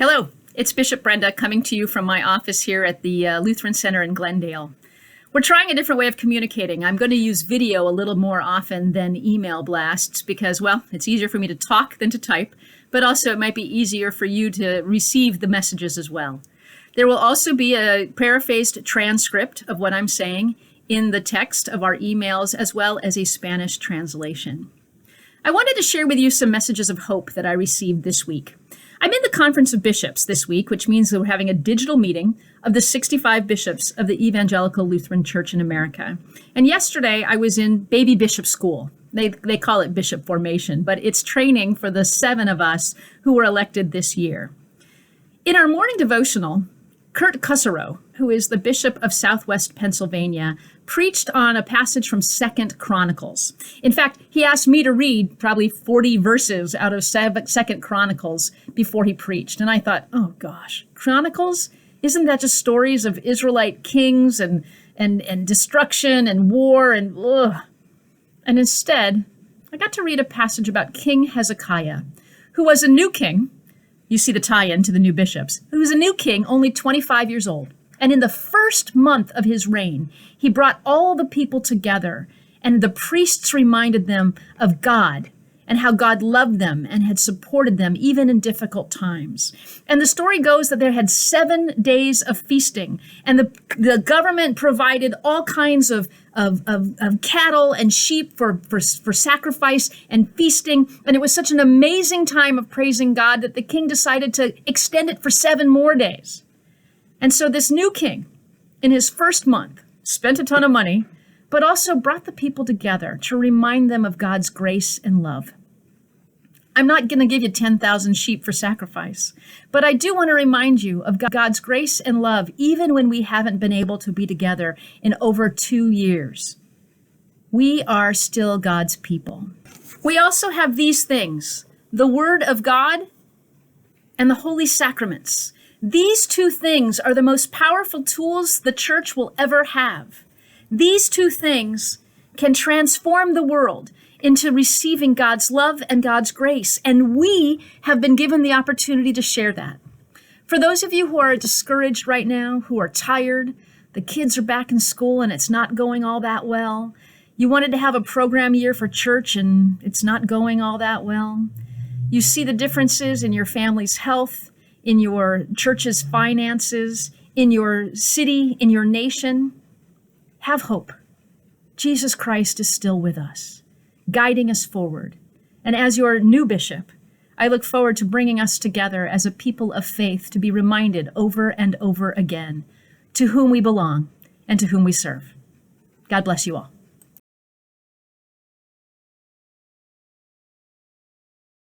Hello, it's Bishop Brenda coming to you from my office here at the Lutheran Center in Glendale. We're trying a different way of communicating. I'm going to use video a little more often than email blasts because, well, it's easier for me to talk than to type, but also it might be easier for you to receive the messages as well. There will also be a paraphrased transcript of what I'm saying in the text of our emails, as well as a Spanish translation. I wanted to share with you some messages of hope that I received this week. I'm in the Conference of Bishops this week, which means that we're having a digital meeting of the 65 bishops of the Evangelical Lutheran Church in America. And yesterday I was in baby bishop school. They call it bishop formation, but it's training for the 7 of us who were elected this year. In our morning devotional, Kurt Kusserow, who is the Bishop of Southwest Pennsylvania, preached on a passage from II Chronicles. In fact, he asked me to read probably 40 verses out of II Chronicles before he preached. And I thought, oh gosh, Chronicles? Isn't that just stories of Israelite kings and destruction and war and ugh? And instead, I got to read a passage about King Hezekiah, who was a new king. You see the tie-in to the new bishops. Who was a new king, only 25 years old. And in the first month of his reign, he brought all the people together, and the priests reminded them of God and how God loved them and had supported them even in difficult times. And the story goes that there had 7 days of feasting, and the government provided all kinds of cattle and sheep for sacrifice and feasting. And it was such an amazing time of praising God that the king decided to extend it for 7 more days. And so this new king, in his first month, spent a ton of money, but also brought the people together to remind them of God's grace and love. I'm not going to give you 10,000 sheep for sacrifice, but I do want to remind you of God's grace and love, even when we haven't been able to be together in over 2 years. We are still God's people. We also have these things, the Word of God and the Holy Sacraments. These 2 things are the most powerful tools the church will ever have. These 2 things can transform the world into receiving God's love and God's grace, and we have been given the opportunity to share that. For those of you who are discouraged right now, who are tired, the kids are back in school and it's not going all that well, you wanted to have a program year for church and it's not going all that well, you see the differences in your family's health, in your church's finances, in your city, in your nation, have hope. Jesus Christ is still with us, guiding us forward. And as your new bishop, I look forward to bringing us together as a people of faith to be reminded over and over again to whom we belong and to whom we serve. God bless you all.